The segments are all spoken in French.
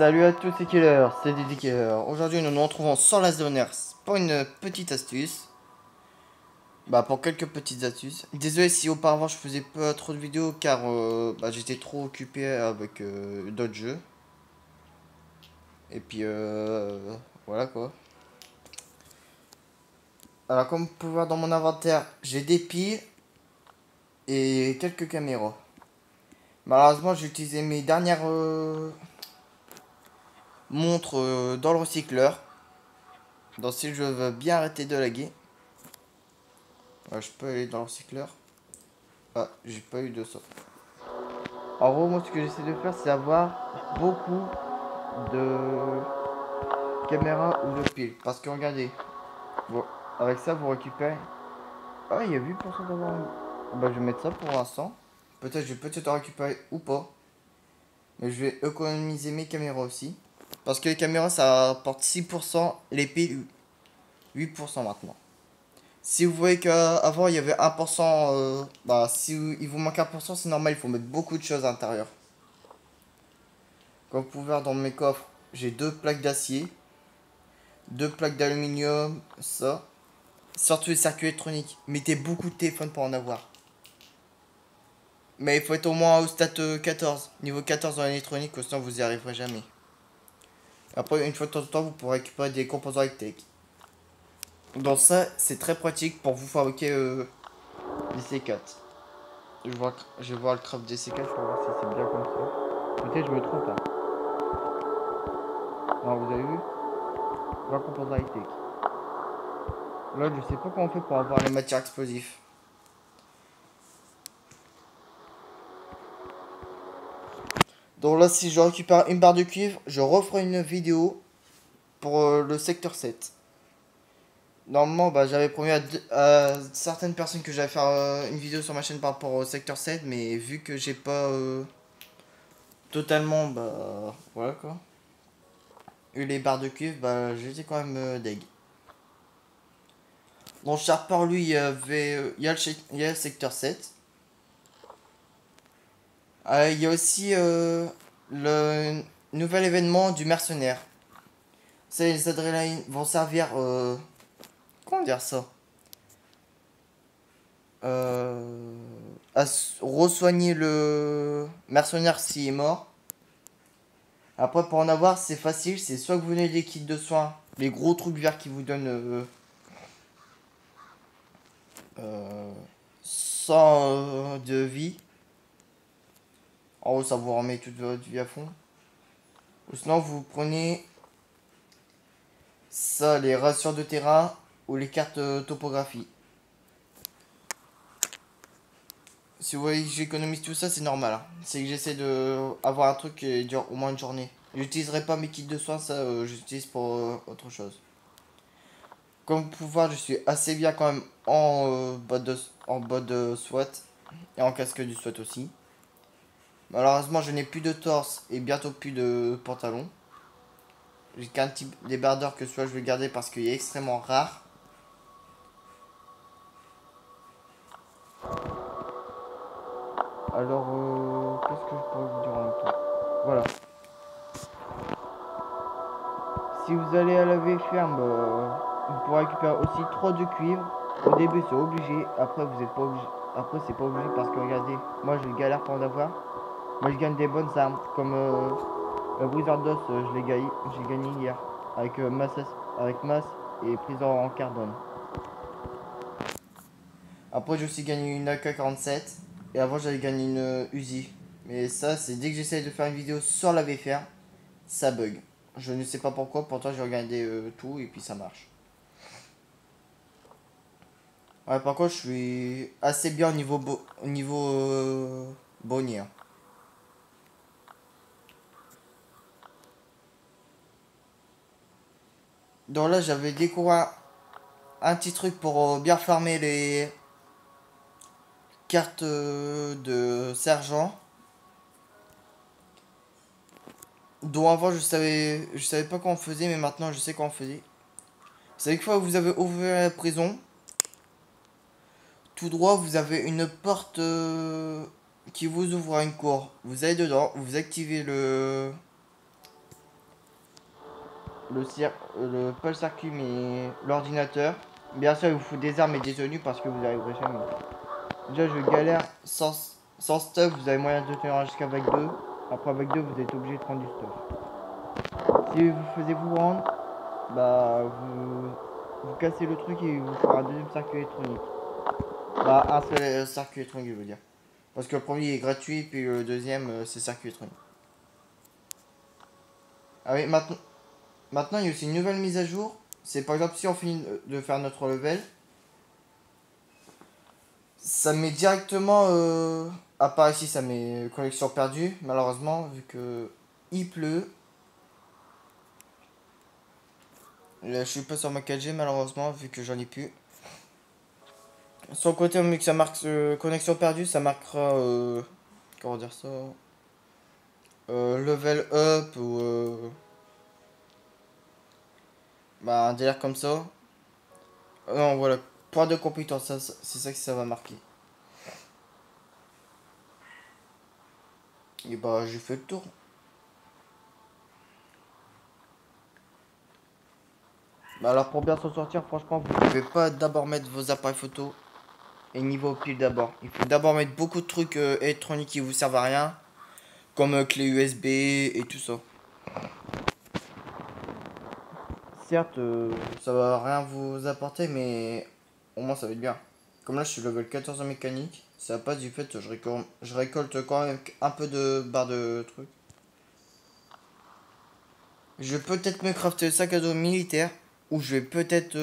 Salut à tous, c'est Killer, c'est Didi Killer. Aujourd'hui, nous nous retrouvons sur la Zoners pour une petite astuce. Pour quelques petites astuces. Désolé si auparavant je faisais pas trop de vidéos car j'étais trop occupé avec d'autres jeux. Et puis voilà quoi. Alors, comme vous pouvez voir dans mon inventaire, j'ai des piles et quelques caméras. Malheureusement, j'ai utilisé mes dernières montres dans le recycleur. Donc, si je veux bien arrêter de laguer. Ouais, je peux aller dans le recycleur. Ah, j'ai pas eu de ça. En gros, moi, ce que j'essaie de faire, c'est avoir beaucoup de caméras ou de piles. Parce que regardez, bon, avec ça, vous récupérez. Ah, il y a 8% d'avoir. Bah, je vais mettre ça pour l'instant. Peut-être, je vais peut-être en récupérer ou pas. Mais je vais économiser mes caméras aussi. Parce que les caméras, ça apporte 6%. Les piles, 8% maintenant. Si vous voyez qu'avant il y avait 1%, si il vous manque 1%, c'est normal, il faut mettre beaucoup de choses à l'intérieur. Comme vous pouvez voir dans mes coffres, j'ai deux plaques d'acier, deux plaques d'aluminium, ça. Surtout les circuits électroniques, mettez beaucoup de téléphone pour en avoir. Mais il faut être au moins au stade 14, niveau 14 dans l'électronique, sinon vous n'y arriverez jamais. Après, une fois de temps en temps, vous pourrez récupérer des composants électriques. Donc ça, c'est très pratique pour vous fabriquer des C4. Je vais voir le craft des C4 pour voir si c'est bien comme ça. Peut-être je me trompe là. Non, vous avez vu? 20 composants électriques. Là, je sais pas comment on fait pour avoir les matières explosives. Donc là, si je récupère une barre de cuivre, je referai une vidéo pour le secteur 7. Normalement, j'avais promis à certaines personnes que j'allais faire une vidéo sur ma chaîne par rapport au secteur 7, mais vu que j'ai pas totalement, voilà quoi, eu les barres de cuivre, j'étais quand même deg. Dans Sharper, lui, il y a le secteur 7. Il y a aussi le nouvel événement du mercenaire. Les adrénaline vont servir. Comment dire ça? À re-soigner le mercenaire s'il est mort. Après, pour en avoir, c'est facile. C'est soit que vous venez des kits de soins, les gros trucs verts qui vous donnent 100 de vie. En haut, ça vous remet toute votre vie à fond. Ou sinon, vous prenez ça, les rations de terrain ou les cartes topographie. Si vous voyez que j'économise tout ça, c'est normal. Hein. C'est que j'essaie de avoir un truc qui dure au moins une journée. J'utiliserai pas mes kits de soins, ça j'utilise pour autre chose. Comme vous pouvez voir, je suis assez bien quand même en botte de SWAT et en casque du SWAT aussi. Malheureusement, je n'ai plus de torse et bientôt plus de pantalon. J'ai qu'un type débardeur que soit je vais garder parce qu'il est extrêmement rare. Alors, qu'est-ce que je pourrais vous dire en même temps? Voilà. Si vous allez à la ferme, vous pourrez récupérer aussi 3 de cuivre. Au début, c'est obligé. Après, vous êtes pas obligé. Après, c'est pas obligé parce que regardez, moi je galère pour en avoir. Moi, je gagne des bonnes armes comme le briseur d'os. J'ai gagné hier avec masse et prise en carbone. Après, j'ai aussi gagné une AK-47 et avant, j'avais gagné une Uzi. Mais ça, c'est dès que j'essaye de faire une vidéo sur la VFR, ça bug. Je ne sais pas pourquoi, pourtant j'ai regardé tout et puis ça marche. Ouais, par contre, je suis assez bien au niveau bonnier. Hein. Donc là, j'avais découvert un petit truc pour bien farmer les cartes de sergent. Dont avant, je savais pas comment on faisait, mais maintenant, je sais comment on faisait. Vous savez que fois vous avez ouvert la prison, tout droit, vous avez une porte qui vous ouvre à une cour. Vous allez dedans, vous activez pas le circuit mais l'ordinateur. Bien sûr, il vous faut des armes et des tenues parce que vous n'arriverez jamais. Déjà, je galère sans stuff, vous avez moyen de tenir jusqu'à vague 2. Après vague 2, vous êtes obligé de prendre du stuff. Si vous faisiez vous rendre, bah vous cassez le truc et il vous fera un deuxième circuit électronique. Bah un seul circuit électronique, je veux dire. Parce que le premier est gratuit, puis le deuxième c'est circuit électronique. Ah oui, maintenant il y a aussi une nouvelle mise à jour. C'est par exemple si on finit de faire notre level, ça met directement à part ici, ça met connexion perdue, malheureusement, vu que il pleut. Là, je suis pas sur ma 4G malheureusement, vu que j'en ai plus. Sur le côté, au mieux que ça marque connexion perdue, ça marquera comment dire ça, level up ou bah, un délire comme ça. Non, voilà, point de compétence, c'est ça que ça va marquer. Et bah, j'ai fait le tour. Bah, alors, pour bien s'en sortir, franchement, vous pouvez pas d'abord mettre vos appareils photo et niveau pile d'abord. Il faut d'abord mettre beaucoup de trucs électroniques qui vous servent à rien, comme clé USB et tout ça. Certes, ça va rien vous apporter, mais au moins ça va être bien. Comme là, je suis level 14 en mécanique, ça passe du fait que je récolte quand même un peu de barres de trucs. Je vais peut-être me crafter le sac à dos militaire, ou je vais peut-être,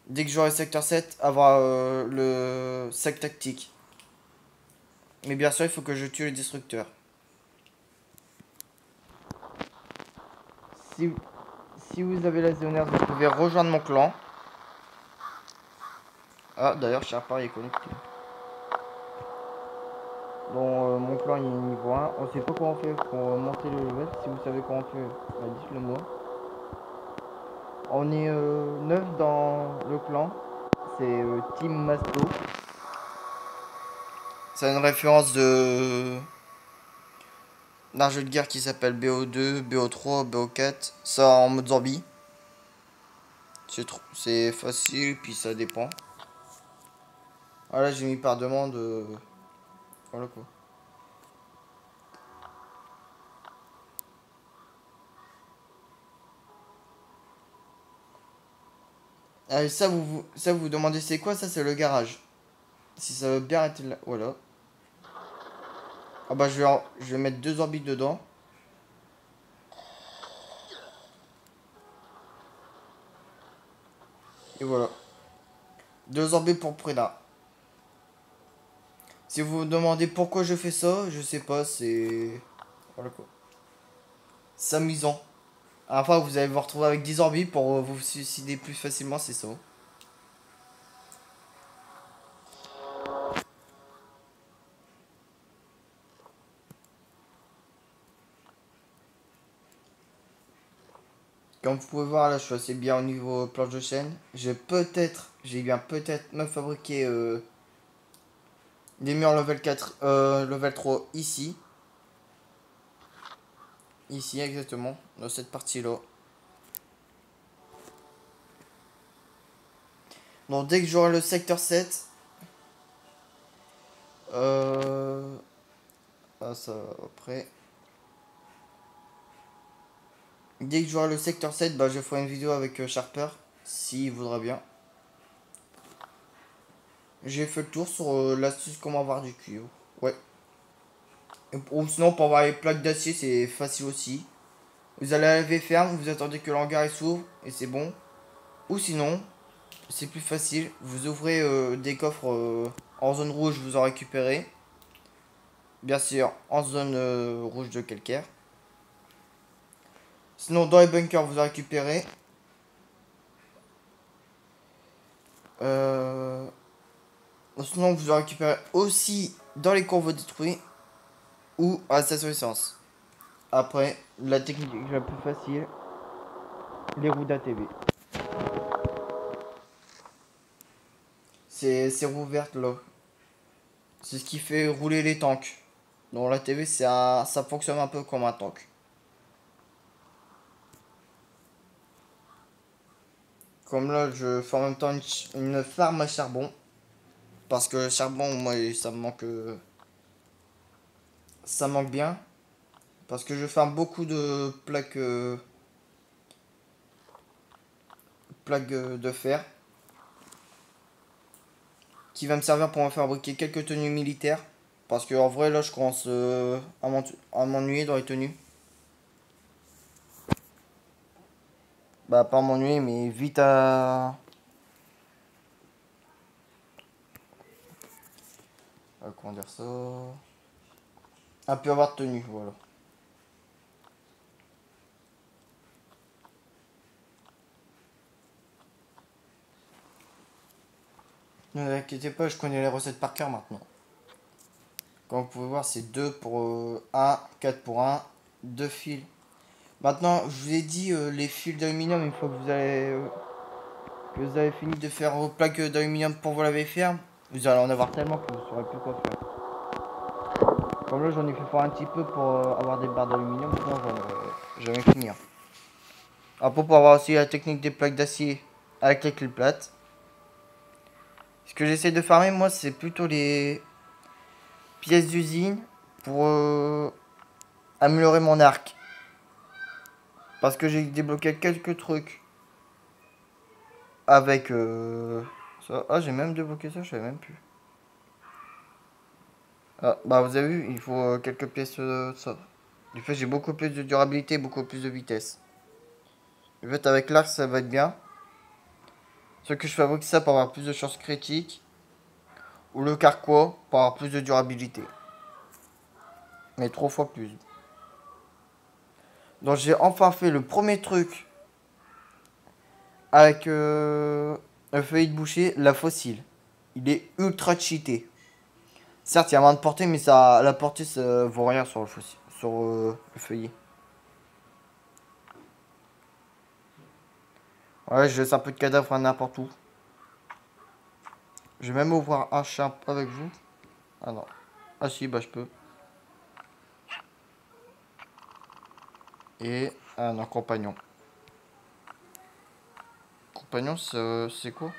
dès que j'aurai le secteur 7, avoir le sac tactique. Mais bien sûr, il faut que je tue les destructeurs. Si, si vous avez la Zéonaire, vous pouvez rejoindre mon clan. Ah, d'ailleurs, Sharpar est connecté. Bon, mon clan il est niveau 1. On sait pas comment on fait pour monter le level. Si vous savez comment on fait, bah, dites-le moi. On est 9 dans le clan. C'est Team Masto. C'est une référence d'un jeu de guerre qui s'appelle BO2, BO3, BO4. Ça en mode zombie. C'est facile, puis ça dépend. Voilà, j'ai mis par demande. Voilà quoi. Ah, ça vous demandez c'est quoi? Ça c'est le garage. Si ça veut bien être là. Voilà. Ah bah je vais mettre deux orbites dedans. Et voilà. Deux orbites pour Preda. Si vous vous demandez pourquoi je fais ça, je sais pas, c'est... Voilà quoi. C'est amusant. À la fois vous allez vous retrouver avec 10 orbites pour vous suicider plus facilement, c'est ça. Comme vous pouvez voir là, je suis assez bien au niveau planche de chaîne. J'ai bien peut-être me fabriquer des murs level 4, level 3 ici. Ici exactement, dans cette partie-là. Donc dès que j'aurai le secteur 7, ah, ça après. Dès que j'aurai le secteur 7, bah, je ferai une vidéo avec Sharper, s'il voudra bien. J'ai fait le tour sur l'astuce comment avoir du cuivre. Ouais. Ou sinon, pour avoir les plaques d'acier, c'est facile aussi. Vous allez à la V ferme, vous attendez que l'hangar s'ouvre et c'est bon. Ou sinon, c'est plus facile, vous ouvrez des coffres en zone rouge, vous en récupérez. Bien sûr, en zone rouge de calcaire. Sinon, dans les bunkers, vous en récupérez. Euh, Sinon, vous en récupérez aussi dans les cours détruits ou à la station essence. Après, la technique la plus facile, les roues d'ATV. C'est ces roues vertes là. C'est ce qui fait rouler les tanks. Donc l'ATV, ça fonctionne un peu comme un tank. Comme là, je fais en même temps une farm à charbon. Parce que le charbon, moi, ça manque bien. Parce que je farme beaucoup de plaques de fer. Qui va me servir pour me fabriquer quelques tenues militaires. Parce que en vrai, là, je commence à m'ennuyer dans les tenues. Bah, pas m'ennuyer, mais vite comment dire ça? Un peu avoir de tenue, voilà. Ne vous inquiétez pas, je connais les recettes par cœur maintenant. Comme vous pouvez voir, c'est 2 pour 1, 4 pour 1, 2 fils. Maintenant, je vous ai dit les fils d'aluminium, une fois que vous avez fini de faire vos plaques d'aluminium pour vous laver ferme, vous allez en avoir tellement que vous ne saurez plus quoi faire. Comme là, j'en ai fait fort un petit peu pour avoir des barres d'aluminium, sinon je vais finir. Après, pour avoir aussi la technique des plaques d'acier avec les clés plates. Ce que j'essaie de farmer, moi, c'est plutôt les pièces d'usine pour améliorer mon arc. Parce que j'ai débloqué quelques trucs avec ça. Ah, j'ai même débloqué ça, je savais même plus. Ah, bah vous avez vu, il faut quelques pièces de ça. Du fait, j'ai beaucoup plus de durabilité, beaucoup plus de vitesse. Du fait, avec l'arc, ça va être bien. Sauf que je fabrique ça pour avoir plus de chances critiques. Ou le carquois pour avoir plus de durabilité. Mais 3 fois plus. Donc j'ai enfin fait le premier truc avec un feuillet de boucher, la fossile. Il est ultra cheaté. Certes, il y a moins de portée, mais ça, la portée, ça vaut rien sur le fossile, sur le feuillet. Ouais, je laisse un peu de cadavre à n'importe où. Je vais même ouvrir un chat avec vous. Ah non. Ah si, bah je peux. Et un compagnon. Compagnon, c'est quoi?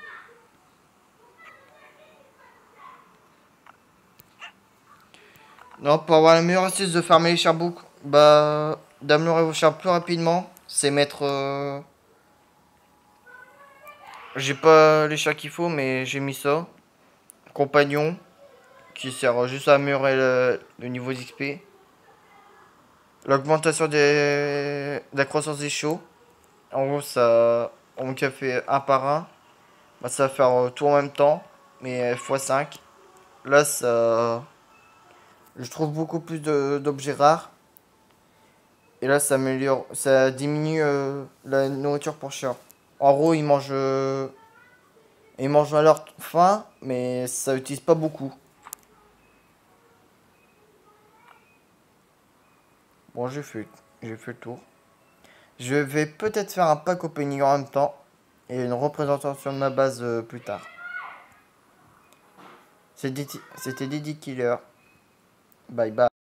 Non, pour avoir la meilleure astuce de farmer les charbons, bah, d'améliorer vos charbons plus rapidement, c'est mettre. J'ai pas les chats qu'il faut, mais j'ai mis ça. Compagnon, qui sert juste à améliorer le niveau d'XP. L'augmentation de la croissance des chiots. En gros, ça. On a fait un par un. Bah, ça va faire tout en même temps, mais x5. Là, ça. Je trouve beaucoup plus d'objets rares. Et là, ça améliore. Ça diminue la nourriture pour chien. En gros, ils mangent à leur faim, mais ça utilise pas beaucoup. Bon, j'ai fait le tour. Je vais peut-être faire un pack opening en même temps et une représentation de ma base plus tard. C'était Diddy Killer. Bye bye.